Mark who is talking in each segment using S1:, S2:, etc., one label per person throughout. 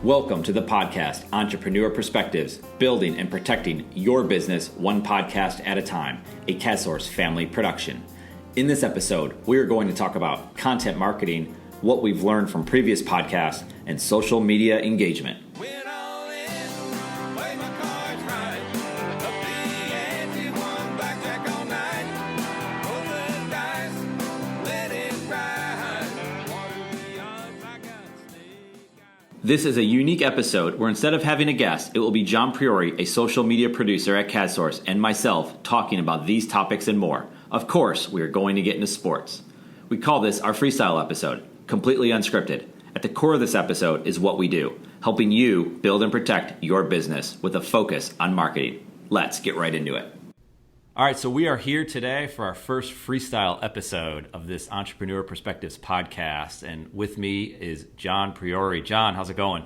S1: Welcome to the podcast, Entrepreneur Perspectives, building and protecting your business one podcast at a time, a CASOurce family production. In this episode, we are going to talk about content marketing, what we've learned from previous podcasts, and social media engagement. This is a unique episode where instead of having a guest, it will be John Priore, a social media producer at CASOurce, and myself talking about these topics and more. Of course, we are going to get into sports. We call this our freestyle episode, completely unscripted. At the core of this episode is what we do, helping you build and protect your business with a focus on marketing. Let's get right into it. All right, so we are here today for our first freestyle episode of this Entrepreneur Perspectives podcast, and with me is John Priore. John, how's it going?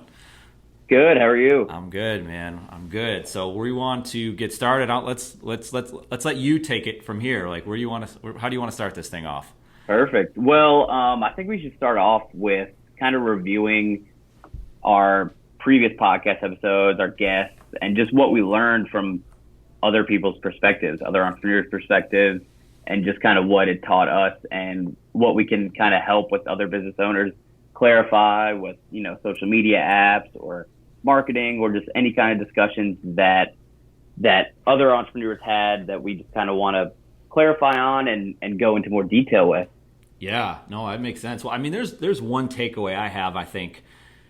S2: Good. How are you?
S1: I'm good, man. I'm good. So we want to get started. Let's let you take it from here. Like, how do you want to start this thing off?
S2: Perfect. Well, I think we should start off with kind of reviewing our previous podcast episodes, our guests, and just what we learned from other people's perspectives, other entrepreneurs' perspectives, and just kind of what it taught us and what we can kind of help with other business owners clarify with, social media apps or marketing or just any kind of discussions that other entrepreneurs had that we just kind of want to clarify on and go into more detail with.
S1: Yeah, no, that makes sense. Well, I mean, there's one takeaway I have, I think,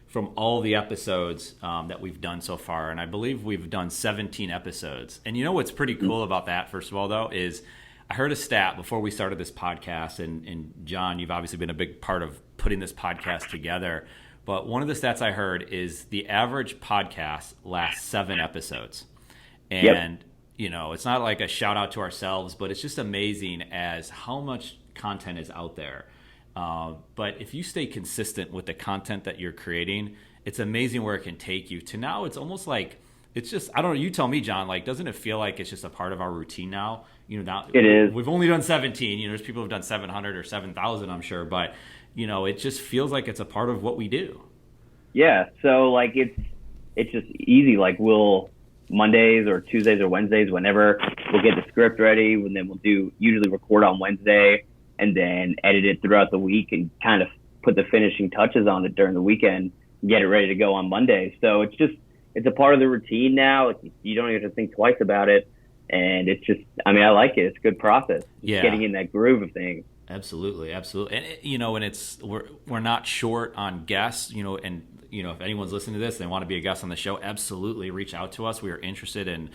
S1: from all the episodes that we've done so far, and I believe we've done 17 episodes. And you know what's pretty cool about that, first of all, though, is I heard a stat before we started this podcast, and John, you've obviously been a big part of putting this podcast together, but one of the stats I heard is the average podcast lasts 7 episodes. And, it's not like a shout out to ourselves, but it's just amazing as how much content is out there. But if you stay consistent with the content that you're creating, it's amazing where it can take you to now. It's almost like, it's just, I don't know, you tell me, John, like, doesn't it feel like it's just a part of our routine now? Now
S2: it is. We've
S1: only done 17, there's people who've done 700 or 7,000, I'm sure, but it just feels like it's a part of what we do.
S2: Yeah. So like, it's just easy. Like we'll Mondays or Tuesdays or Wednesdays, whenever we'll get the script ready, and then usually record on Wednesday, and then edit it throughout the week and kind of put the finishing touches on it during the weekend, get it ready to go on Monday. So it's a part of the routine now. You don't even have to think twice about it. And it's just, I like it. It's a good process.
S1: Yeah.
S2: Getting in that groove of things.
S1: Absolutely. Absolutely. And we're not short on guests, if anyone's listening to this and they want to be a guest on the show, absolutely reach out to us. We are interested in,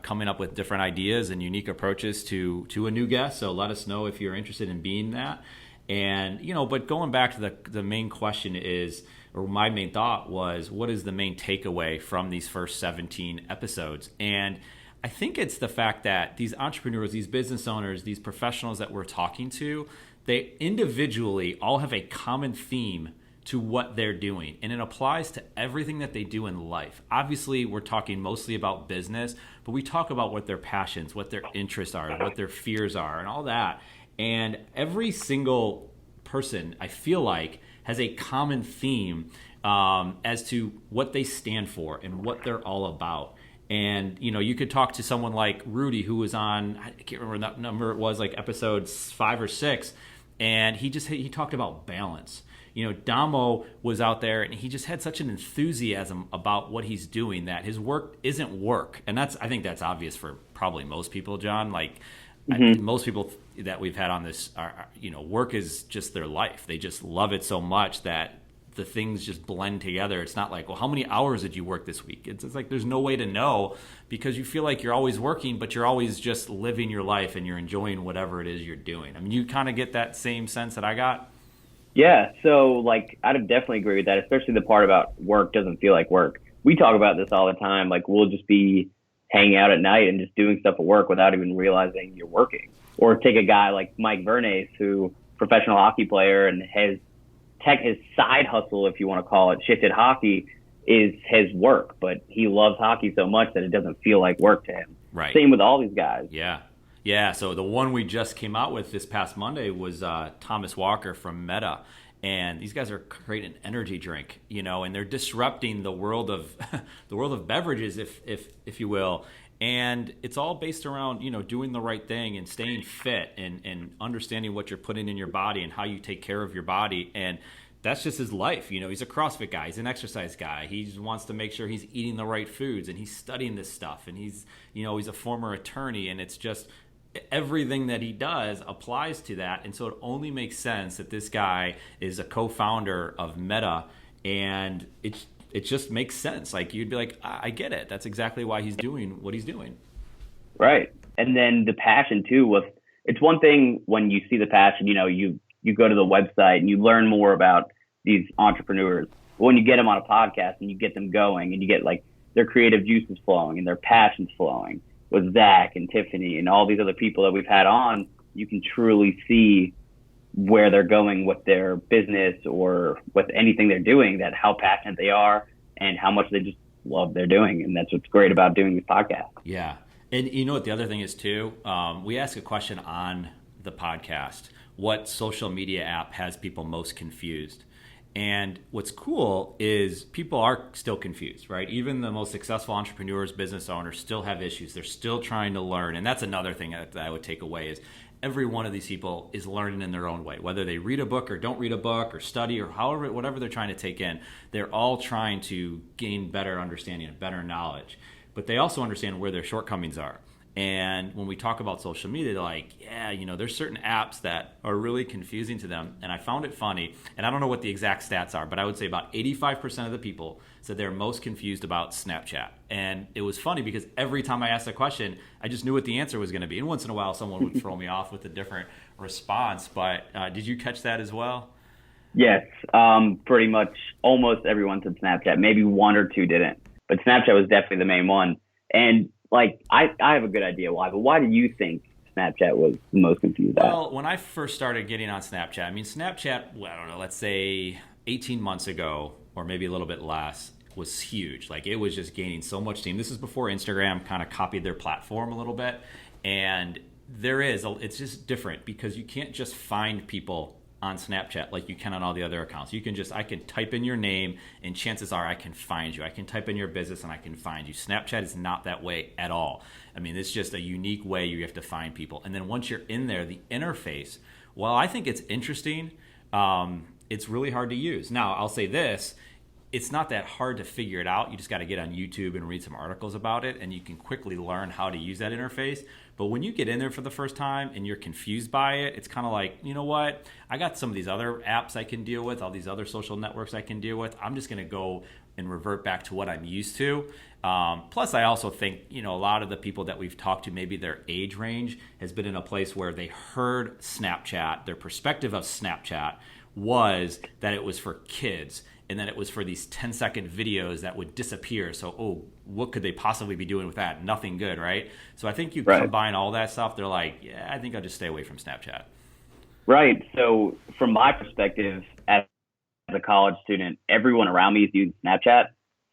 S1: coming up with different ideas and unique approaches to a new guest. So let us know if you're interested in being that. And, but going back to the main question is, or my main thought was, what is the main takeaway from these first 17 episodes? And I think it's the fact that these entrepreneurs, these business owners, these professionals that we're talking to, they individually all have a common theme to what they're doing, and it applies to everything that they do in life. Obviously, we're talking mostly about business, but we talk about what their passions, what their interests are, what their fears are, and all that. And every single person, I feel like, has a common theme as to what they stand for and what they're all about. And, you could talk to someone like Rudy, who was on, I can't remember that number, it was like episode 5 or 6, and he talked about balance. Damo was out there and he just had such an enthusiasm about what he's doing that his work isn't work. And I think that's obvious for probably most people, John. Like most people that we've had on this are, work is just their life. They just love it so much that the things just blend together. It's not like, well, how many hours did you work this week? It's like there's no way to know because you feel like you're always working, but you're always just living your life and you're enjoying whatever it is you're doing. You kind of get that same sense that I got.
S2: Yeah, so I'd definitely agree with that, especially the part about work doesn't feel like work. We talk about this all the time. Like we'll just be hanging out at night and just doing stuff at work without even realizing you're working. Or take a guy like Mike Vernes, who professional hockey player, and his side hustle, if you want to call it, shifted hockey, is his work. But he loves hockey so much that it doesn't feel like work to him.
S1: Right.
S2: Same with all these guys.
S1: Yeah. Yeah, so the one we just came out with this past Monday was Thomas Walker from Meta. and these guys are creating an energy drink, and they're disrupting the world of the world of beverages, if you will. And it's all based around, doing the right thing and staying fit and understanding what you're putting in your body and how you take care of your body. And that's just his life. He's a CrossFit guy. He's an exercise guy. He just wants to make sure he's eating the right foods, and he's studying this stuff. And he's a former attorney, and it's just everything that he does applies to that. And so it only makes sense that this guy is a co-founder of Meta, and it just makes sense. Like, you'd be like, I get it. That's exactly why he's doing what he's doing.
S2: Right. And then the passion too was, it's one thing when you see the passion, you go to the website and you learn more about these entrepreneurs. But when you get them on a podcast and you get them going and you get like their creative juices flowing and their passions flowing with Zach and Tiffany and all these other people that we've had on, you can truly see where they're going with their business or with anything they're doing, that how passionate they are and how much they just love they're doing. And that's what's great about doing this podcast.
S1: Yeah. And you know what the other thing is too? We ask a question on the podcast: what social media app has people most confused? And what's cool is people are still confused, right? Even the most successful entrepreneurs, business owners still have issues. They're still trying to learn. And that's another thing that I would take away is every one of these people is learning in their own way. Whether they read a book or don't read a book or study or whatever they're trying to take in, they're all trying to gain better understanding and better knowledge. But they also understand where their shortcomings are. And when we talk about social media, they're like, yeah, there's certain apps that are really confusing to them. And I found it funny, and I don't know what the exact stats are, but I would say about 85% of the people said they're most confused about Snapchat. And it was funny because every time I asked a question, I just knew what the answer was going to be. And once in a while, someone would throw me off with a different response. But did you catch that as well?
S2: Yes, pretty much almost everyone said Snapchat. Maybe one or two didn't. But Snapchat was definitely the main one. And like, I have a good idea why, but why do you think Snapchat was the most confused?
S1: Well, when I first started getting on Snapchat, Snapchat, I don't know, let's say 18 months ago, or maybe a little bit less, was huge. Like, it was just gaining so much steam. This is before Instagram kind of copied their platform a little bit. And it's just different because you can't just find people on Snapchat like you can on all the other accounts. I can type in your name and chances are I can find you. I can type in your business and I can find you. Snapchat is not that way at all. It's just a unique way you have to find people. And then once you're in there, the interface, while I think it's interesting, it's really hard to use. Now, I'll say this, it's not that hard to figure it out. You just got to get on YouTube and read some articles about it, and you can quickly learn how to use that interface. But when you get in there for the first time and you're confused by it, it's kind of like, you know what? I got some of these other apps I can deal with, all these other social networks I can deal with. I'm just going to go and revert back to what I'm used to. Plus, I also think, a lot of the people that we've talked to, maybe their age range has been in a place where they heard Snapchat. Their perspective of Snapchat was that it was for kids, and then it was for these 10-second videos that would disappear. So, what could they possibly be doing with that? Nothing good, right? So I think you combine all that stuff, they're like, yeah, I think I'll just stay away from Snapchat.
S2: Right. So from my perspective, as a college student, everyone around me is using Snapchat.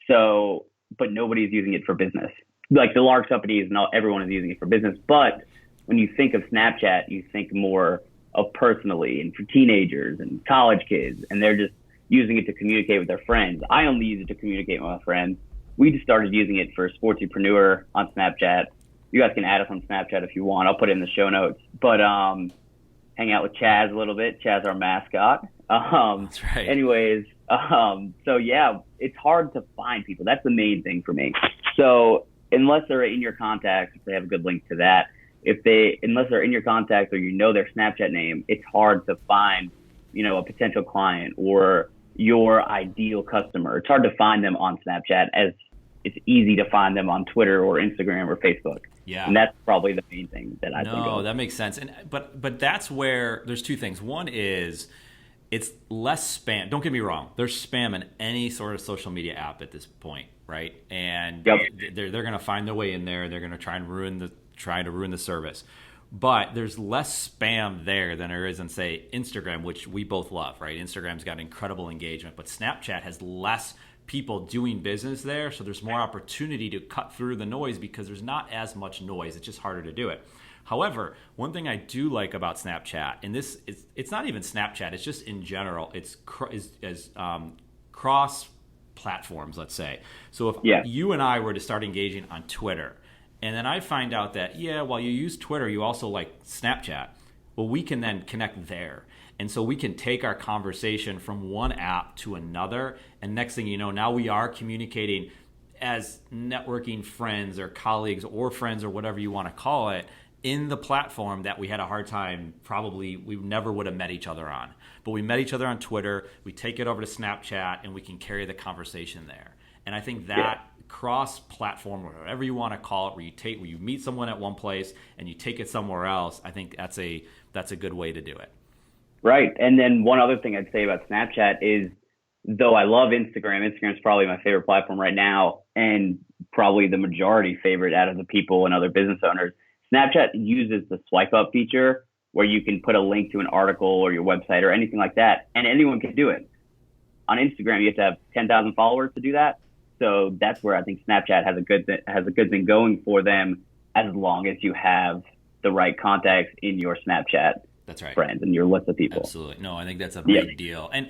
S2: So, but nobody's using it for business. Like the large companies, not everyone is using it for business. But when you think of Snapchat, you think more of personally and for teenagers and college kids, and they're just using it to communicate with their friends. I only use it to communicate with my friends. We just started using it for Sportsepreneur on Snapchat. You guys can add us on Snapchat if you want. I'll put it in the show notes. But hang out with Chaz a little bit. Chaz, our mascot.
S1: That's right.
S2: Anyways, so yeah, it's hard to find people. That's the main thing for me. So unless they're in your contacts, if they have a good link to that, unless they're in your contacts or their Snapchat name, it's hard to find, a potential client or your ideal customer. It's hard to find them on Snapchat as it's easy to find them on Twitter or Instagram or Facebook.
S1: Yeah.
S2: And that's probably the main thing that I think of.
S1: No, that makes sense. But that's where there's two things. One is it's less spam. Don't get me wrong. There's spam in any sort of social media app at this point, right? And they're going to find their way in there. They're going to try to ruin the service. But there's less spam there than there is on, say, Instagram, which we both love, right? Instagram's got incredible engagement, but Snapchat has less people doing business there, so there's more opportunity to cut through the noise because there's not as much noise. It's just harder to do it. However, one thing I do like about Snapchat, and this is, it's not even Snapchat, it's just in general, it's cross platforms, let's say. So if you and I were to start engaging on Twitter, and then I find out that, while you use Twitter, you also like Snapchat, well, we can then connect there. And so we can take our conversation from one app to another. And next thing you know, now we are communicating as networking friends or colleagues or friends or whatever you want to call it in the platform that we had a hard time, probably we never would have met each other on. But we met each other on Twitter, we take it over to Snapchat, and we can carry the conversation there. And I think that cross-platform, or whatever you want to call it, where you meet someone at one place and you take it somewhere else, I think that's a good way to do it.
S2: Right. And then one other thing I'd say about Snapchat is, though I love Instagram, Instagram's probably my favorite platform right now, and probably the majority favorite out of the people and other business owners. Snapchat uses the swipe up feature where you can put a link to an article or your website or anything like that, and anyone can do it. On Instagram, you have to have 10,000 followers to do that. So that's where I think Snapchat has a good thing going for them, as long as you have the right contacts in your Snapchat friends and your list of people.
S1: Absolutely. No, I think that's a big deal. And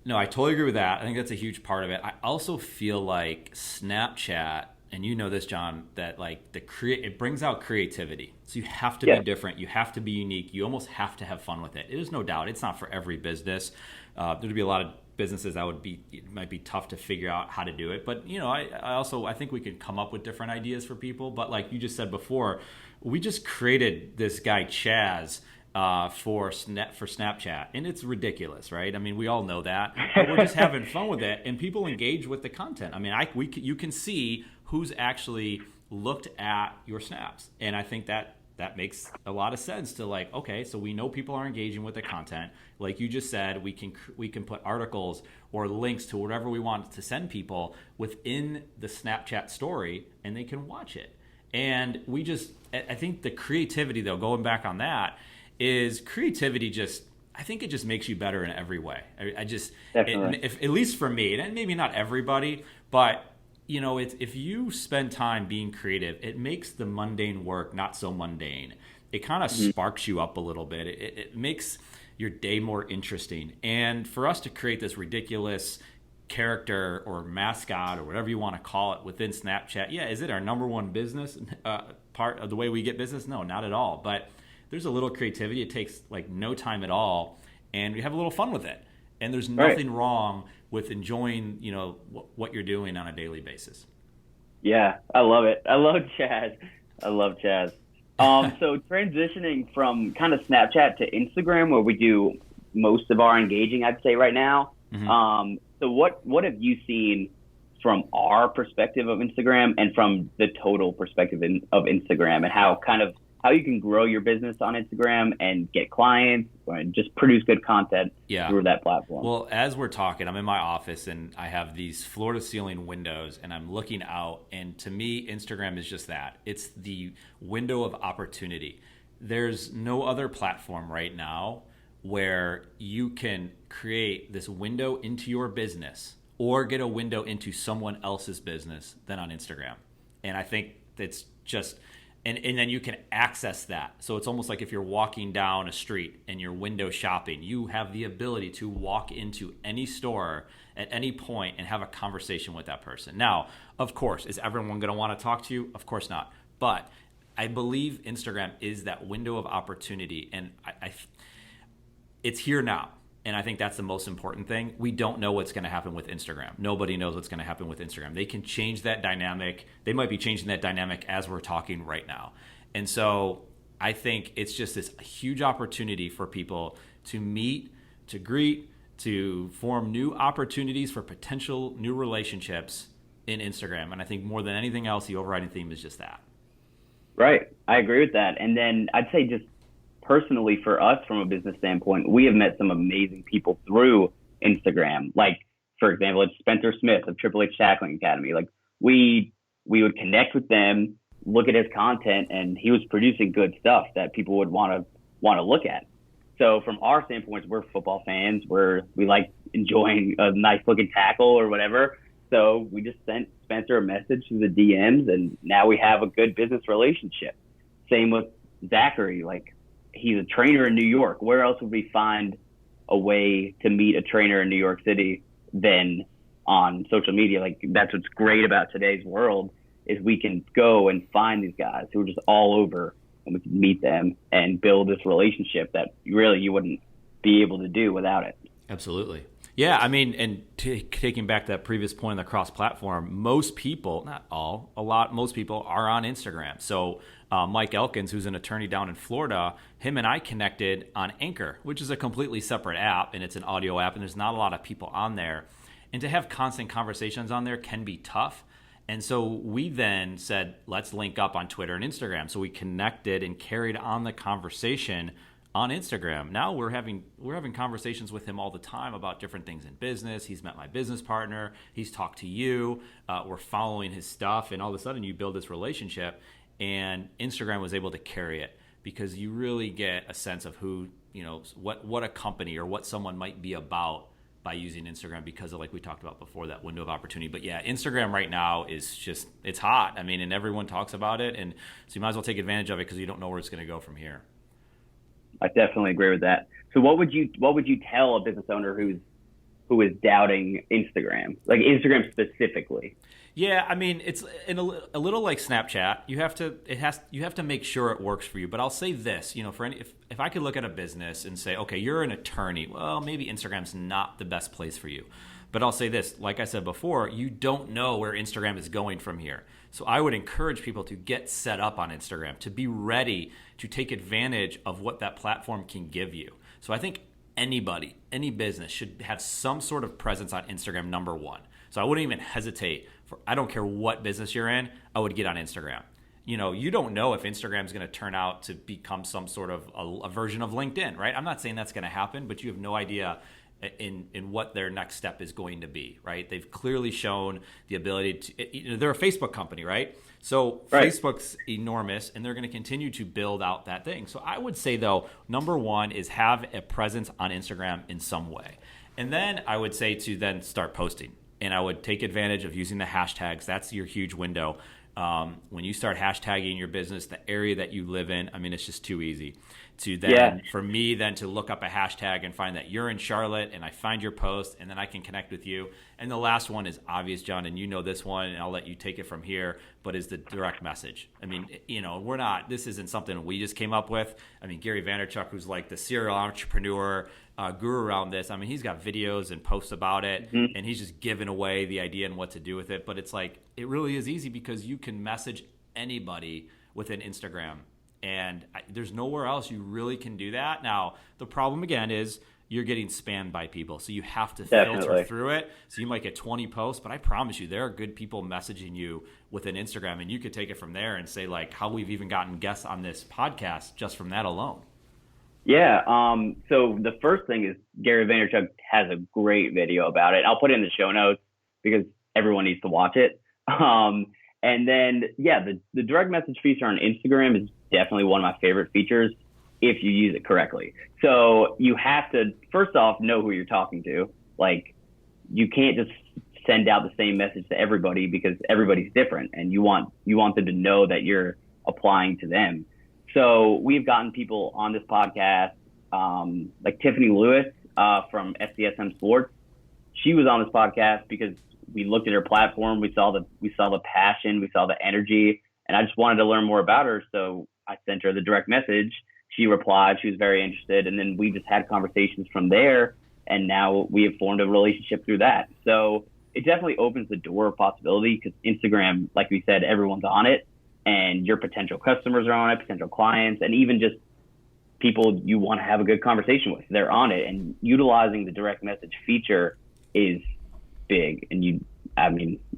S1: no, I totally agree with that. I think that's a huge part of it. I also feel like Snapchat, and you know this, John, that like it brings out creativity. So you have to be different. You have to be unique. You almost have to have fun with it. There's no doubt it's not for every business. There'd be a lot of businesses that it might be tough to figure out how to do it. But I think we could come up with different ideas for people. But like you just said before, we just created this guy Chaz for Snapchat, and it's ridiculous, right? I mean, we all know that. But we're just having fun with it, and people engage with the content. I mean, you can see who's actually looked at your snaps, and I think that makes a lot of sense. To like, okay, so we know people are engaging with the content. Like you just said, we can put articles or links to whatever we want to send people within the Snapchat story, and they can watch it. And I think the creativity, though, going back on that, is creativity I think it just makes you better in every way. At least for me, and maybe not everybody, but if you spend time being creative, it makes the mundane work not so mundane. It kind of sparks you up a little bit. It makes your day more interesting. And for us to create this ridiculous character or mascot or whatever you want to call it within Snapchat, is it our number one business part of the way we get business? No, not at all. But there's a little creativity. It takes like no time at all, and we have a little fun with it. And there's nothing wrong with enjoying, what you're doing on a daily basis.
S2: Yeah, I love it. I love Chaz. So transitioning from kind of Snapchat to Instagram, where we do most of our engaging, I'd say right now. Mm-hmm. So what have you seen from our perspective of Instagram and from the total perspective of Instagram, and how you can grow your business on Instagram and get clients and just produce good content through that platform?
S1: Well, as we're talking, I'm in my office and I have these floor-to-ceiling windows and I'm looking out. And to me, Instagram is just that. It's the window of opportunity. There's no other platform right now where you can create this window into your business or get a window into someone else's business than on Instagram. And I think it's just... And then you can access that. So it's almost like if you're walking down a street and you're window shopping, you have the ability to walk into any store at any point and have a conversation with that person. Now, of course, is everyone going to want to talk to you? Of course not. But I believe Instagram is that window of opportunity, and it's here now. And I think that's the most important thing. We don't know what's going to happen with Instagram. Nobody knows what's going to happen with Instagram. They can change that dynamic. They might be changing that dynamic as we're talking right now. And so I think it's just this huge opportunity for people to meet, to greet, to form new opportunities for potential new relationships in Instagram. And I think more than anything else, the overriding theme is just that.
S2: Right. I agree with that. And then I'd say just personally for us, from a business standpoint, we have met some amazing people through Instagram. Like, for example, it's Spencer Smith of Triple H Tackling Academy. Like we would connect with them, look at his content, and he was producing good stuff that people would want to look at. So from our standpoint, we're football fans. We like enjoying a nice looking tackle or whatever. So we just sent Spencer a message through the DMs, and now we have a good business relationship. Same with Zachary, like he's a trainer in New York. Where else would we find a way to meet a trainer in New York City than on social media? Like that's what's great about today's world is we can go and find these guys who are just all over, and we can meet them and build this relationship that really you wouldn't be able to do without it.
S1: Absolutely. Yeah, I mean, and taking back that previous point on the cross-platform, most people, not all, most people are on Instagram. So Mike Elkins, who's an attorney down in Florida, him and I connected on Anchor, which is a completely separate app, and it's an audio app, and there's not a lot of people on there. And to have constant conversations on there can be tough. And so we then said, let's link up on Twitter and Instagram. So we connected and carried on the conversation on Instagram. Now we're having conversations with him all the time about different things in business. He's met my business partner. He's talked to you. We're following his stuff, and all of a sudden you build this relationship. And Instagram was able to carry it because you really get a sense of who, what a company or what someone might be about by using Instagram because of, like we talked about before, that window of opportunity. But yeah, Instagram right now is just, it's hot. I mean, and everyone talks about it, and so you might as well take advantage of it because you don't know where it's going to go from here.
S2: I definitely agree with that. So what would you tell a business owner who is doubting Instagram, like Instagram specifically?
S1: Yeah, I mean, it's a little like Snapchat. You have to make sure it works for you. But I'll say this, if I could look at a business and say, okay, you're an attorney, well, maybe Instagram's not the best place for you. But I'll say this, like I said before, you don't know where Instagram is going from here. So I would encourage people to get set up on Instagram, to be ready to take advantage of what that platform can give you. So I think anybody, any business should have some sort of presence on Instagram, number one. So I wouldn't even hesitate I don't care what business you're in, I would get on Instagram. You don't know if Instagram is going to turn out to become some sort of a version of LinkedIn, right? I'm not saying that's going to happen, but you have no idea in what their next step is going to be, right? They've clearly shown the ability to, they're a Facebook company, right? So right. Facebook's enormous, and they're going to continue to build out that thing. So I would say, though, number one is have a presence on Instagram in some way. And then I would say to then start posting. And I would take advantage of using the hashtags. That's your huge window. When you start hashtagging your business, the area that you live in, I mean, it's just too easy to then, for me, then to look up a hashtag and find that you're in Charlotte, and I find your post, and then I can connect with you. And the last one is obvious, John, and you know this one, and I'll let you take it from here, but is the direct message. I mean, this isn't something we just came up with. I mean, Gary Vaynerchuk, who's like the serial entrepreneur guru around this, I mean, he's got videos and posts about it, and he's just giving away the idea and what to do with it. But it's like, it really is easy because you can message anybody within Instagram. And there's nowhere else you really can do that. Now, the problem, again, is you're getting spammed by people. So you have to filter through it. So you might get 20 posts, but I promise you there are good people messaging you within Instagram. And you could take it from there and say, like, how we've even gotten guests on this podcast just from that alone.
S2: Yeah. So the first thing is Gary Vaynerchuk has a great video about it. I'll put it in the show notes because everyone needs to watch it. And then, the direct message feature on Instagram is definitely one of my favorite features if you use it correctly. So you have to, first off, know who you're talking to. Like, you can't just send out the same message to everybody because everybody's different, and you want them to know that you're applying to them. So we've gotten people on this podcast, like Tiffany Lewis from SCSM Sports. She was on this podcast because we looked at her platform, we saw the passion, we saw the energy, and I just wanted to learn more about her. So I sent her the direct message. She replied. She was very interested, and then we just had conversations from there. And now we have formed a relationship through that. So it definitely opens the door of possibility because Instagram, like we said, everyone's on it, and your potential customers are on it, potential clients, and even just people you want to have a good conversation with. They're on it, and utilizing the direct message feature is big. And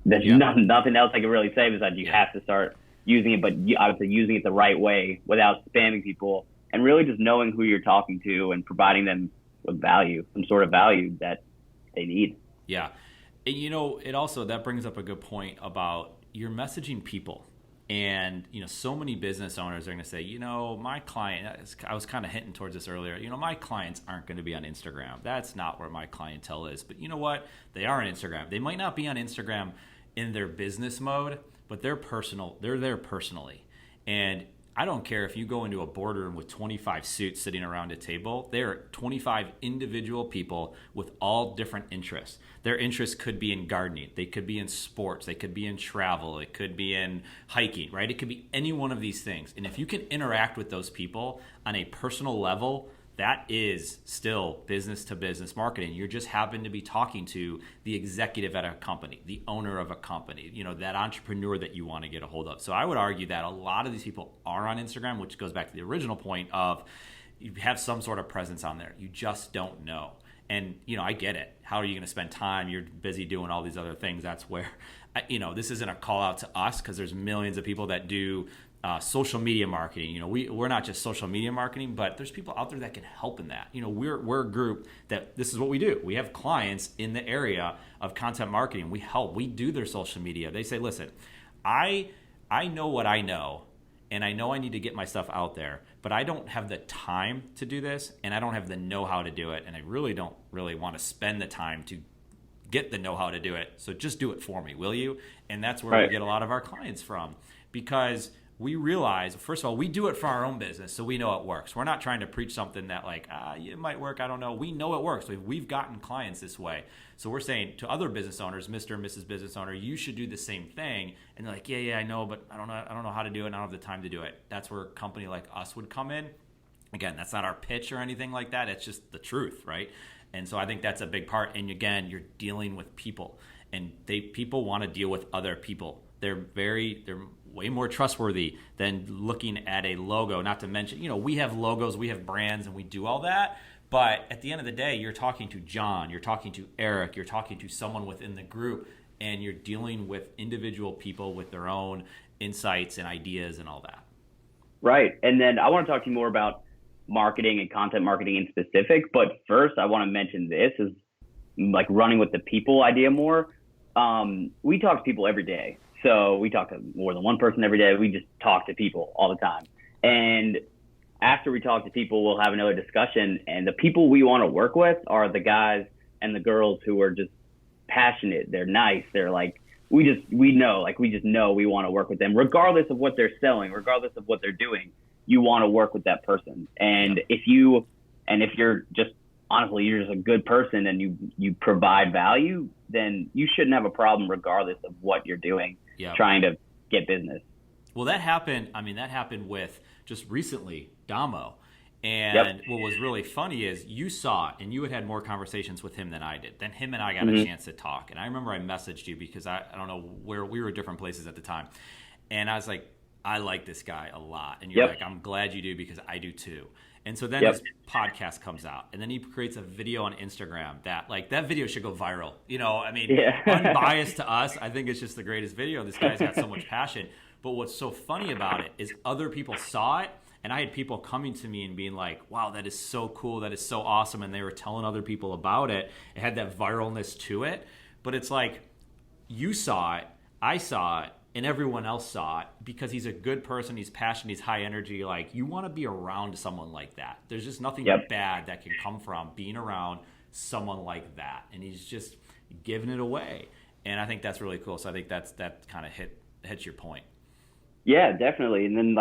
S2: there's nothing else I can really say besides you have to start using it, but I would say using it the right way without spamming people, and really just knowing who you're talking to and providing them with value, some sort of value that they need.
S1: Yeah. And, it also, that brings up a good point about you're messaging people. And, so many business owners are going to say, my client, I was kind of hinting towards this earlier, my clients aren't going to be on Instagram. That's not where my clientele is. But you know what? They are on Instagram. They might not be on Instagram in their business mode, but they're there personally. And I don't care if you go into a boardroom with 25 suits sitting around a table. There are 25 individual people with all different interests. Their interests could be in gardening. They could be in sports. They could be in travel. It could be in hiking, right? It could be any one of these things. And if you can interact with those people on a personal level, that is still business to business marketing. You just happen to be talking to the executive at a company, the owner of a company, that entrepreneur that you want to get a hold of. So I would argue that a lot of these people are on Instagram, which goes back to the original point of you have some sort of presence on there. You just don't know. And, I get it. How are you going to spend time? You're busy doing all these other things. That's where, this isn't a call out to us because there's millions of people that do social media marketing. We're not just social media marketing, but there's people out there that can help in that. We're a group that this is what we do. We have clients in the area of content marketing. We help. We do their social media. They say, listen, I know what I know, and I know I need to get my stuff out there, but I don't have the time to do this, and I don't have the know-how to do it, and I really don't want to spend the time to get the know-how to do it. So just do it for me, will you? And that's where we get a lot of our clients from, because we realize, first of all, we do it for our own business, so we know it works. We're not trying to preach something that it might work, I don't know. We know it works. We've gotten clients this way. So we're saying to other business owners, Mr. and Mrs. Business Owner, you should do the same thing. And they're like, yeah, I know, but I don't know how to do it, and I don't have the time to do it. That's where a company like us would come in. Again, that's not our pitch or anything like that. It's just the truth, right? And so I think that's a big part. And again, you're dealing with people, and people want to deal with other people. They're way more trustworthy than looking at a logo. Not to mention, we have logos, we have brands, and we do all that. But at the end of the day, you're talking to John, you're talking to Eric, you're talking to someone within the group, and you're dealing with individual people with their own insights and ideas and all that.
S2: Right. And then I want to talk to you more about marketing and content marketing in specific. But first, I want to mention this is like running with the people idea more. We talk to people every day. So we talk to more than one person every day. We just talk to people all the time. And after we talk to people, we'll have another discussion. And the people we want to work with are the guys and the girls who are just passionate. They're nice. They're like, we just know we want to work with them, regardless of what they're selling, regardless of what they're doing. You want to work with that person. And if you're just, honestly, you're just a good person and you provide value, then you shouldn't have a problem regardless of what you're doing, trying to get business.
S1: Well, that happened with just recently, Damo. And what was really funny is you saw it, and you had more conversations with him than I did. Then him and I got a chance to talk. And I remember I messaged you because I don't know where we were at different places at the time. And I was like, I like this guy a lot. And you're like, I'm glad you do because I do too. And so then this podcast comes out, and then he creates a video on Instagram that video should go viral. Unbiased to us, I think it's just the greatest video. This guy's got so much passion. But what's so funny about it is other people saw it, and I had people coming to me and being like, wow, that is so cool. That is so awesome. And they were telling other people about it. It had that viralness to it. But it's like, you saw it, I saw it, and everyone else saw it because he's a good person, he's passionate, he's high energy. Like, you want to be around someone like that. There's just nothing bad that can come from being around someone like that. And he's just giving it away. And I think that's really cool. So I think that kind of hits your point. Yeah,
S2: definitely. And then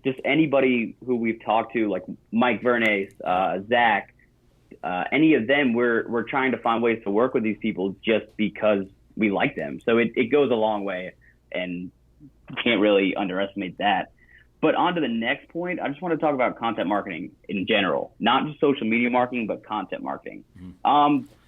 S2: just anybody who we've talked to, like Mike Vernes, Zach, any of them, we're trying to find ways to work with these people just because we like them. So it goes a long way. And can't really underestimate that. But on to the next point, I just want to talk about content marketing in general, not just social media marketing, but content marketing.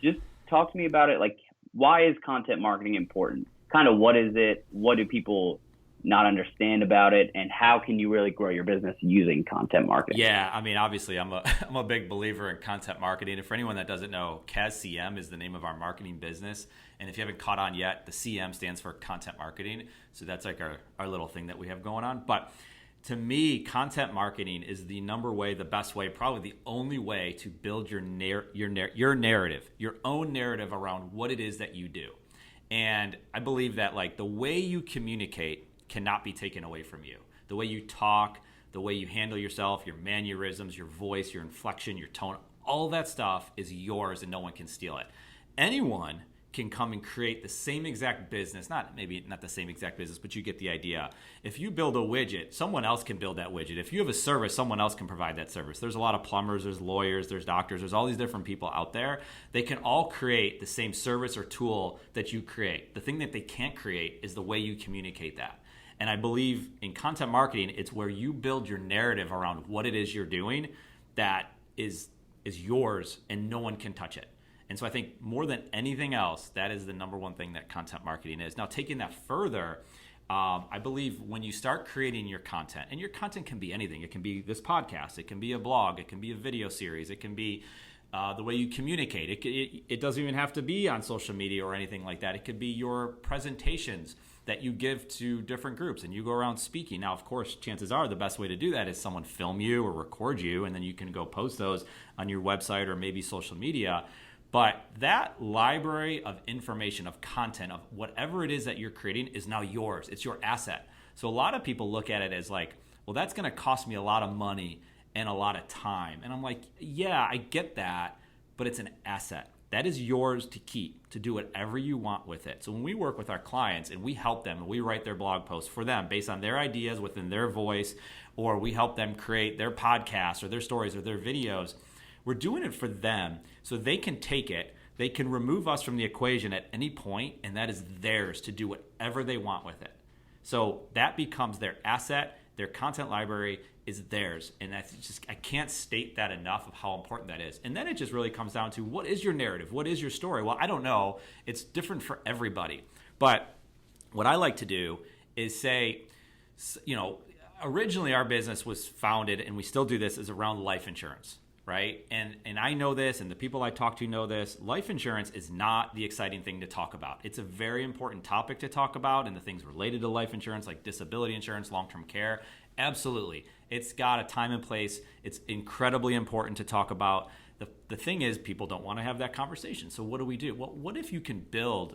S2: Just talk to me about it. Like, why is content marketing important? Kind of what is it? What do people not understand about it? And how can you really grow your business using content marketing?
S1: Yeah, I mean, obviously, I'm a big believer in content marketing. And for anyone that doesn't know, CASCM is the name of our marketing business. And if you haven't caught on yet, the CM stands for content marketing. So that's like our little thing that we have going on. But to me, content marketing is the the best way, probably the only way to build your narrative, your own narrative around what it is that you do. And I believe that the way you communicate cannot be taken away from you. The way you talk, the way you handle yourself, your mannerisms, your voice, your inflection, your tone, all that stuff is yours and no one can steal it. Anyone can come and create the same exact business, maybe not the same exact business, but you get the idea. If you build a widget, someone else can build that widget. If you have a service, someone else can provide that service. There's a lot of plumbers, there's lawyers, there's doctors, there's all these different people out there. They can all create the same service or tool that you create. The thing that they can't create is the way you communicate that. And I believe in content marketing, it's where you build your narrative around what it is you're doing that is yours and no one can touch it. And so I think more than anything else, that is the number one thing that content marketing is. Now, taking that further, I believe when you start creating your content, and your content can be anything. It can be this podcast. It can be a blog. It can be a video series. It can be the way you communicate. It doesn't even have to be on social media or anything like that. It could be your presentations that you give to different groups and you go around speaking. Now, of course, chances are the best way to do that is someone film you or record you, and then you can go post those on your website or maybe social media. But that library of information, of content, of whatever it is that you're creating is now yours. It's your asset. So a lot of people look at it as like, well, that's going to cost me a lot of money and a lot of time. And I'm like, yeah, I get that, but it's an asset. That is yours to keep, to do whatever you want with it. So when we work with our clients and we help them and we write their blog posts for them based on their ideas within their voice, or we help them create their podcasts or their stories or their videos, we're doing it for them so they can take it. They can remove us from the equation at any point, and that is theirs to do whatever they want with it. So that becomes their asset. Their content library is theirs. And that's just, I can't state that enough of how important that is. And then it just really comes down to, what is your narrative? What is your story? Well, I don't know. It's different for everybody. But what I like to do is say, originally our business was founded, and we still do this, is around life insurance. Right? And I know this, and the people I talk to know this. Life insurance is not the exciting thing to talk about. It's a very important topic to talk about, and the things related to life insurance, like disability insurance, long-term care, absolutely. It's got a time and place. It's incredibly important to talk about. The thing is, people don't want to have that conversation. So what do we do? Well, what if you can build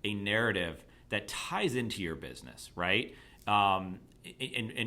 S1: a narrative that ties into your business, right? And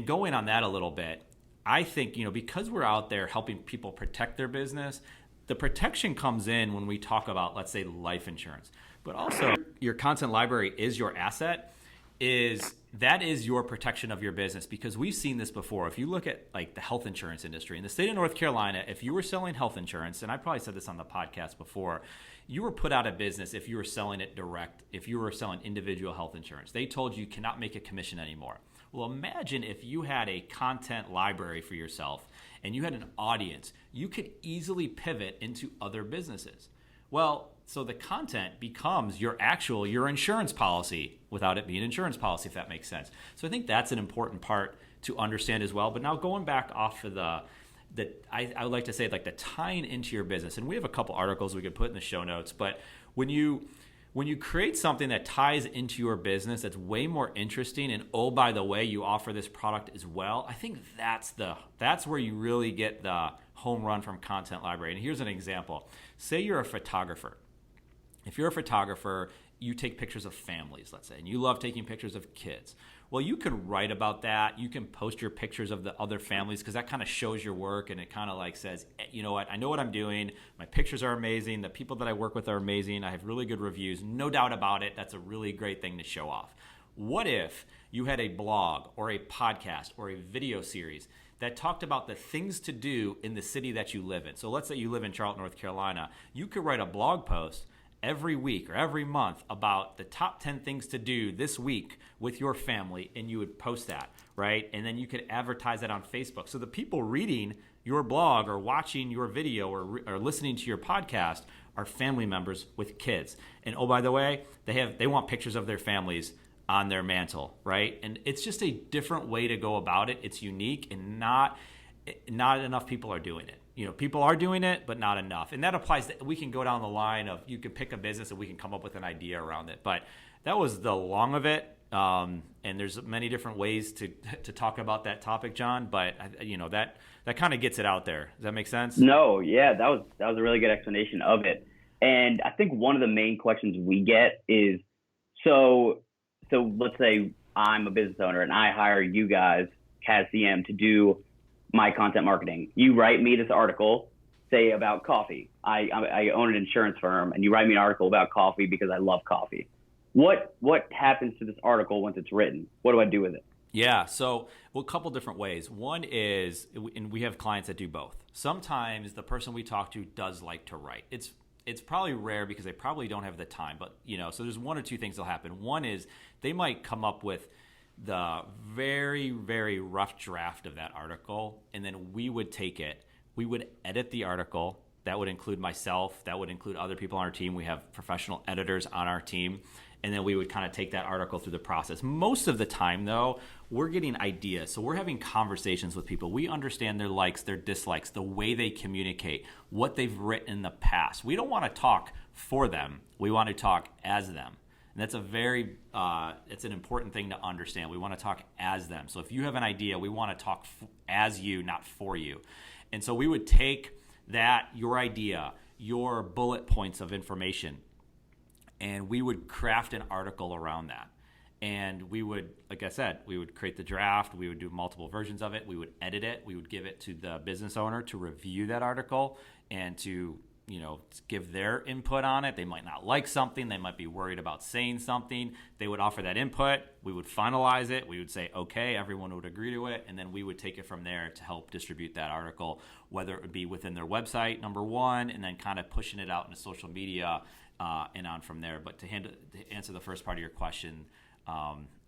S1: going on that a little bit, I think, because we're out there helping people protect their business, the protection comes in when we talk about, let's say, life insurance. But also, your content library is your asset. That is your protection of your business, because we've seen this before. If you look at like the health insurance industry in the state of North Carolina, if you were selling health insurance, and I probably said this on the podcast before, you were put out of business if you were selling it direct, if you were selling individual health insurance. They told you cannot make a commission anymore. Well, imagine if you had a content library for yourself and you had an audience. You could easily pivot into other businesses. Well, so the content becomes your insurance policy without it being an insurance policy, if that makes sense. So I think that's an important part to understand as well. But now going back off of I would like to say, like, the tying into your business, and we have a couple articles we could put in the show notes, but when you create something that ties into your business that's way more interesting, and oh, by the way, you offer this product as well, I think that's where you really get the home run from content library. And here's an example. Say you're a photographer. If you're a photographer, you take pictures of families, let's say, and you love taking pictures of kids. Well, you can write about that. You can post your pictures of the other families, because that kind of shows your work, and it kind of like says, you know what, I know what I'm doing. My pictures are amazing. The people that I work with are amazing. I have really good reviews. No doubt about it. That's a really great thing to show off. What if you had a blog or a podcast or a video series that talked about the things to do in the city that you live in? So let's say you live in Charlotte, North Carolina. You could write a blog post every week or every month about the top 10 things to do this week with your family, and you would post that, right? And then you could advertise that on Facebook. So the people reading your blog or watching your video or listening to your podcast are family members with kids. And oh, by the way, they want pictures of their families on their mantle, right? And it's just a different way to go about it. It's unique, and not enough people are doing it. People are doing it, but not enough. And that applies to, we can go down the line of, you can pick a business and we can come up with an idea around it. But that was the long of it. And there's many different ways to talk about that topic, John. But that kind of gets it out there. Does that make sense?
S2: No, yeah, that was a really good explanation of it. And I think one of the main questions we get is, so let's say I'm a business owner and I hire you guys, CASCM, to do my content marketing. You write me this article, say about coffee. I own an insurance firm, and you write me an article about coffee because I love coffee. What happens to this article once it's written? What do I do with it?
S1: Yeah, so a couple different ways. One is, and we have clients that do both. Sometimes the person we talk to does like to write. It's probably rare because they probably don't have the time, but so there's one or two things that'll happen. One is they might come up with the very, very rough draft of that article, and then we would take it. We would edit the article. That would include myself. That would include other people on our team. We have professional editors on our team. And then we would kind of take that article through the process. Most of the time, though, we're getting ideas. So we're having conversations with people. We understand their likes, their dislikes, the way they communicate, what they've written in the past. We don't want to talk for them. We want to talk as them. And that's it's an important thing to understand. We want to talk as them. So if you have an idea, we want to talk as you, not for you. And so we would take your idea, your bullet points of information, and we would craft an article around that. And we would, like I said, we would create the draft. We would do multiple versions of it. We would edit it. We would give it to the business owner to review that article and to, give their input on it. They might not like something. They might be worried about saying something. They would offer that input. We would finalize it. We would say, okay, everyone would agree to it. And then we would take it from there to help distribute that article, whether it would be within their website, number one, and then kind of pushing it out into social media and on from there. But to answer the first part of your question,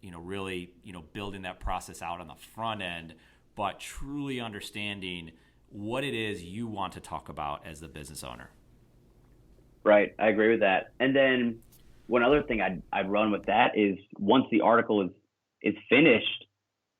S1: really, building that process out on the front end, but truly understanding what it is you want to talk about as the business owner.
S2: Right. I agree with that. And then one other thing I'd run with that is once the article is finished,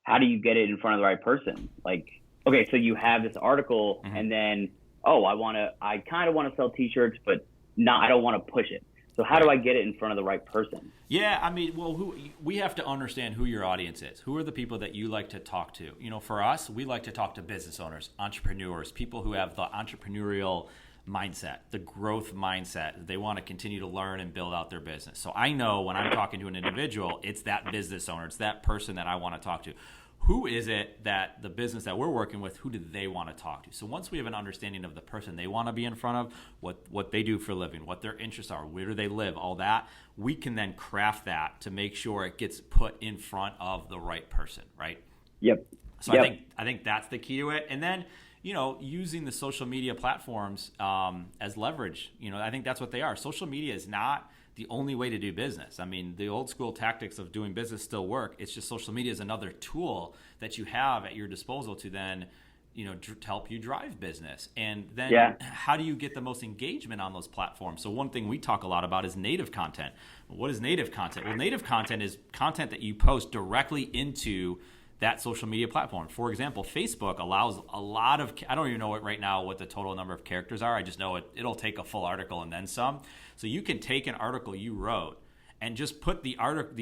S2: how do you get it in front of the right person? Like, okay, so you have this article and then, I kind of want to sell t-shirts, but I don't want to push it. So how do I get it in front of the right person?
S1: Yeah, I mean, we have to understand who your audience is. Who are the people that you like to talk to? For us, we like to talk to business owners, entrepreneurs, people who have the entrepreneurial mindset, the growth mindset. They want to continue to learn and build out their business. So I know when I'm talking to an individual, it's that business owner, it's that person that I want to talk to. Who is it that the business that we're working with, who do they want to talk to? So once we have an understanding of the person they want to be in front of, what they do for a living, what their interests are, where do they live, all that, we can then craft that to make sure it gets put in front of the right person, right?
S2: Yep.
S1: So yep. I think that's the key to it. And then, using the social media platforms as leverage, I think that's what they are. Social media is not the only way to do business. I mean, the old school tactics of doing business still work. It's just social media is another tool that you have at your disposal to then, to help you drive business. And then how do you get the most engagement on those platforms? So one thing we talk a lot about is native content. What is native content? Well, native content is content that you post directly into that social media platform. For example, Facebook allows a lot of, I don't even know right now what the total number of characters are. I just know it'll take a full article and then some. So you can take an article you wrote and just put the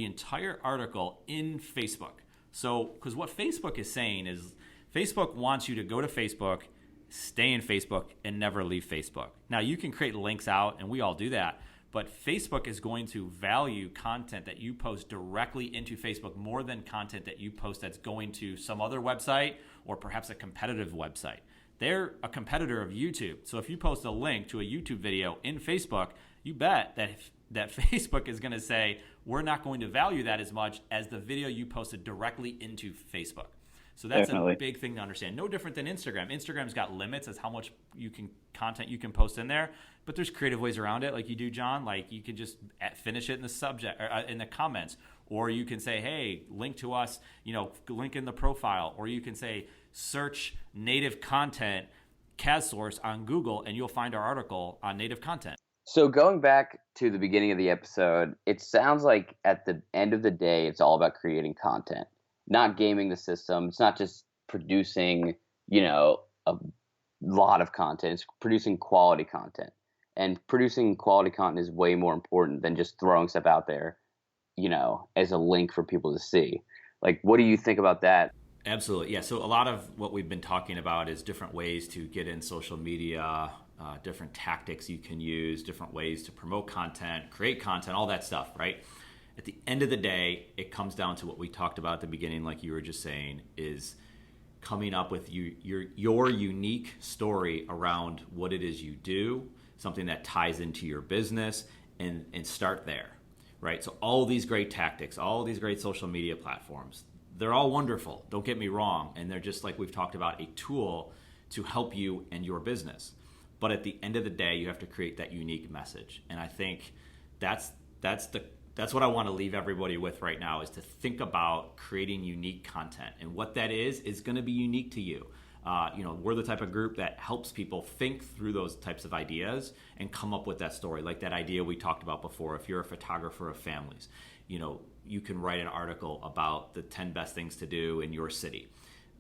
S1: entire article in Facebook. So, because what Facebook is saying is Facebook wants you to go to Facebook, stay in Facebook, and never leave Facebook. Now, you can create links out, and we all do that. But Facebook is going to value content that you post directly into Facebook more than content that you post that's going to some other website or perhaps a competitive website. They're a competitor of YouTube. So if you post a link to a YouTube video in Facebook, you bet that Facebook is going to say, we're not going to value that as much as the video you posted directly into Facebook. So that's Definitely. A big thing to understand. No different than Instagram. Instagram's got limits as how much content you can post in there, but there's creative ways around it, like you do, John. Like you can just finish it in the subject or in the comments, or you can say, "Hey, link to us," link in the profile, or you can say, "Search native content CASSource on Google," and you'll find our article on native content.
S3: So going back to the beginning of the episode, it sounds like at the end of the day, it's all about creating content. Not gaming the system. It's not just producing, a lot of content. It's producing quality content. And producing quality content is way more important than just throwing stuff out there, as a link for people to see. Like, what do you think about that?
S1: Absolutely. Yeah. So a lot of what we've been talking about is different ways to get in social media, different tactics you can use, different ways to promote content, create content, all that stuff, right? At the end of the day, it comes down to what we talked about at the beginning, like you were just saying, is coming up with your unique story around what it is you do, something that ties into your business, and start there, right? So all these great tactics, all these great social media platforms, they're all wonderful, don't get me wrong, and they're just, like we've talked about, a tool to help you and your business. But at the end of the day, you have to create that unique message. And I think that's what I want to leave everybody with right now, is to think about creating unique content. And what that is going to be unique to you. We're the type of group that helps people think through those types of ideas and come up with that story. Like that idea we talked about before. If you're a photographer of families, you can write an article about the 10 best things to do in your city.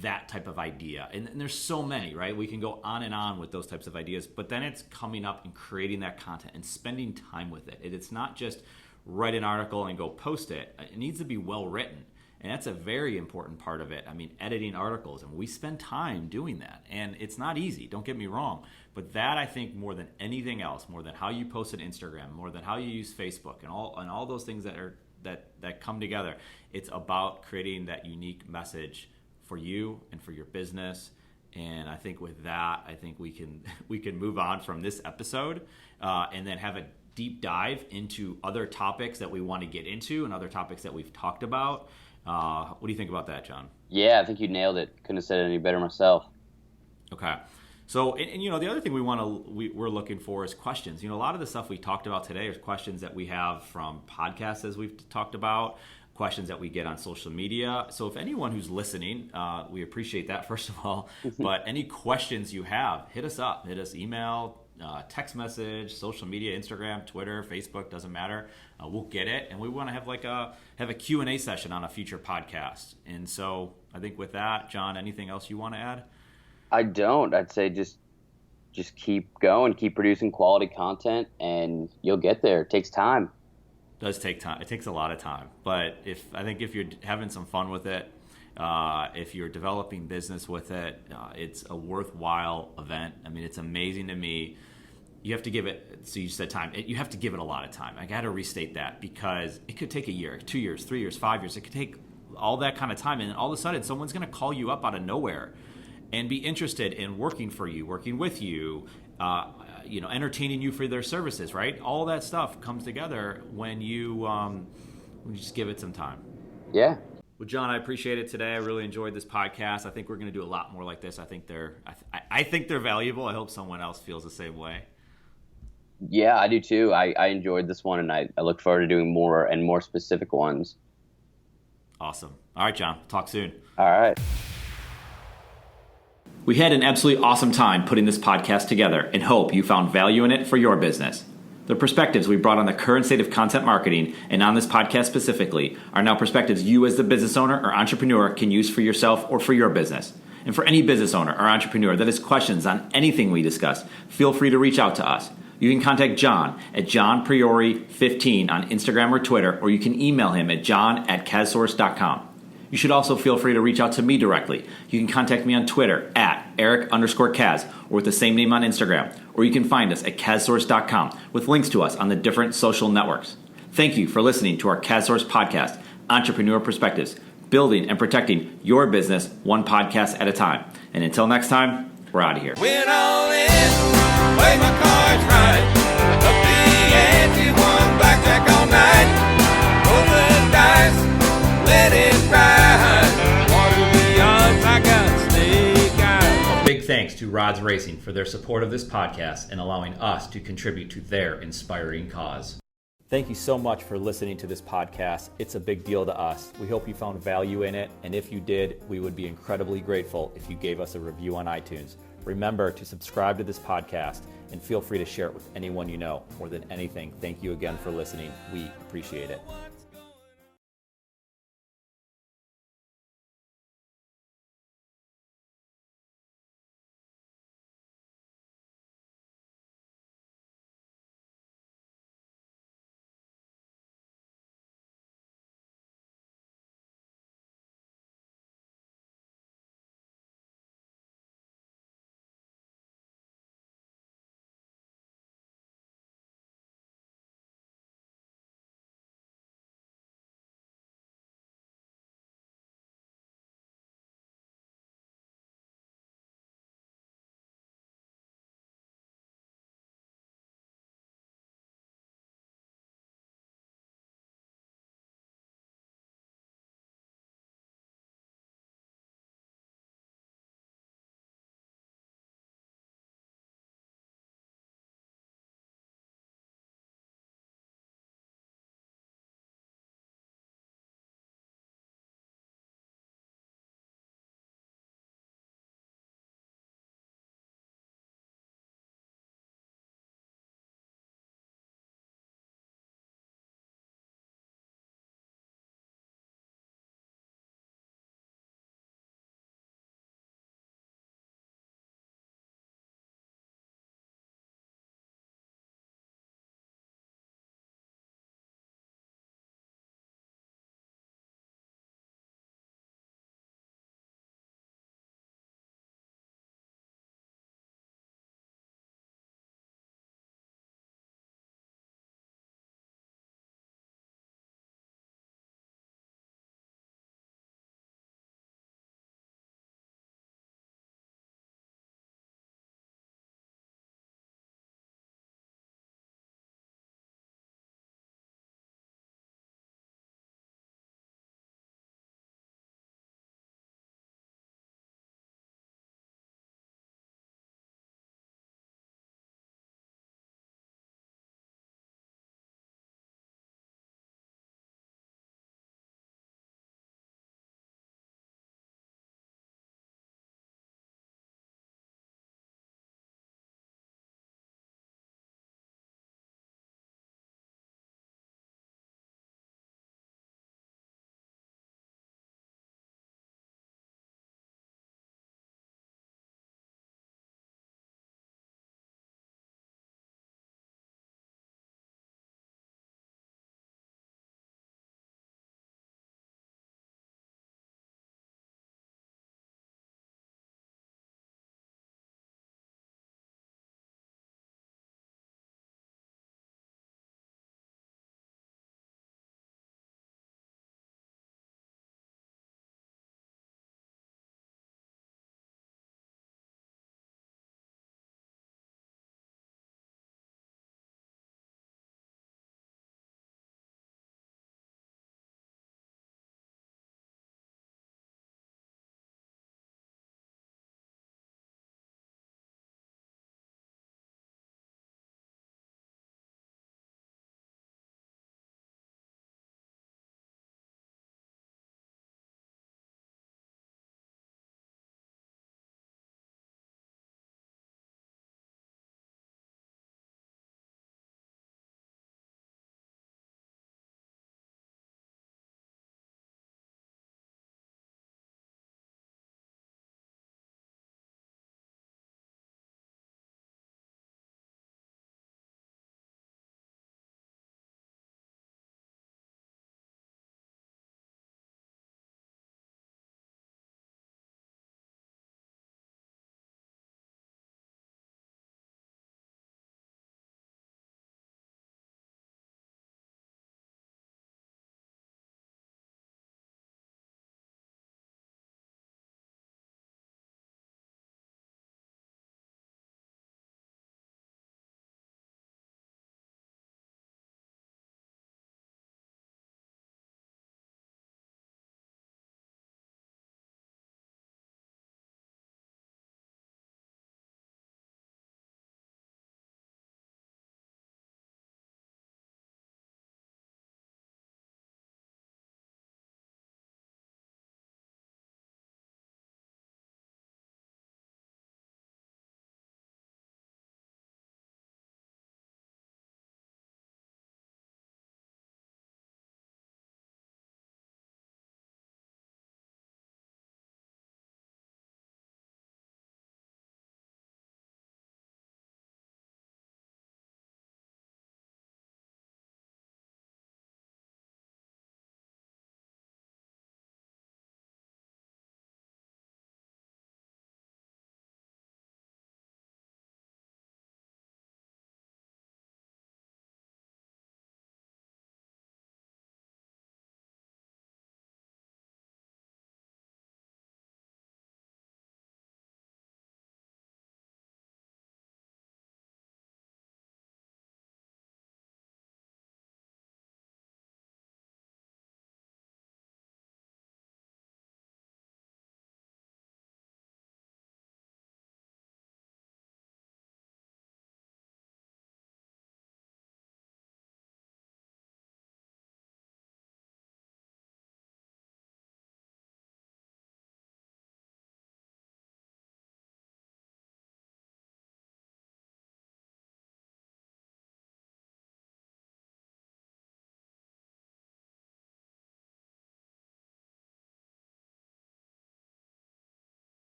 S1: That type of idea. And there's so many, right? We can go on and on with those types of ideas, but then it's coming up and creating that content and spending time with it. It's not just write an article and go post it. It needs to be well written. And that's a very important part of it. I mean, editing articles, and we spend time doing that. And it's not easy, don't get me wrong. But that, I think, more than anything else, more than how you post on Instagram, more than how you use Facebook, and all those things that come together, it's about creating that unique message for you and for your business. And I think with that, we can move on from this episode and then have a deep dive into other topics that we want to get into and other topics that we've talked about. What do you think about that, John?
S3: Yeah, I think you nailed it. Couldn't have said it any better myself.
S1: Okay. So, and the other thing we're looking for is questions. A lot of the stuff we talked about today is questions that we have from podcasts, as we've talked about, questions that we get on social media. So if anyone who's listening, we appreciate that, first of all, but any questions you have, hit us up, hit us email, text message, social media, Instagram, Twitter, Facebook, doesn't matter. We'll get it. And we want to have a Q&A session on a future podcast. And so I think with that, John, anything else you want to add?
S3: I don't. I'd say just keep going, keep producing quality content, and you'll get there. It takes time.
S1: It does take time. It takes a lot of time. But if you're having some fun with it, if you're developing business with it, it's a worthwhile event. I mean, it's amazing to me. You have to give it, so you said time, you have to give it a lot of time. I got to restate that, because it could take a year, 2 years, 3 years, 5 years. It could take all that kind of time. And all of a sudden, someone's going to call you up out of nowhere and be interested in working for you, working with you, entertaining you for their services, right? All that stuff comes together when you just give it some time.
S3: Yeah.
S1: Well, John, I appreciate it today. I really enjoyed this podcast. I think we're going to do a lot more like this. I think they're valuable. I hope someone else feels the same way.
S3: Yeah, I do too. I enjoyed this one, and I look forward to doing more and more specific ones.
S1: Awesome. All right, John. Talk soon.
S3: All right.
S1: We had an absolutely awesome time putting this podcast together and hope you found value in it for your business. The perspectives we brought on the current state of content marketing and on this podcast specifically are now perspectives you as the business owner or entrepreneur can use for yourself or for your business. And for any business owner or entrepreneur that has questions on anything we discuss, feel free to reach out to us. You can contact John at johnpriore15 on Instagram or Twitter, or you can email him at john@kazsource.com. You should also feel free to reach out to me directly. You can contact me on Twitter at Eric_Kaz, or with the same name on Instagram, or you can find us at kazsource.com with links to us on the different social networks. Thank you for listening to our KazSource podcast, Entrepreneur Perspectives, building and protecting your business one podcast at a time. And until next time, we're out of here.
S4: Went all in, play my cards right, up the ante, won blackjack all night, roll the dice, let it ride, water the odds, I got snake eyes.
S1: Big thanks to Rods Racing for their support of this podcast and allowing us to contribute to their inspiring cause. Thank you so much for listening to this podcast. It's a big deal to us. We hope you found value in it, and if you did, we would be incredibly grateful if you gave us a review on iTunes. Remember to subscribe to this podcast and feel free to share it with anyone you know. More than anything, thank you again for listening. We appreciate it.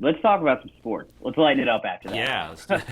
S2: let's talk about some sports. Let's lighten it up after that.
S1: Yeah. Let's do it.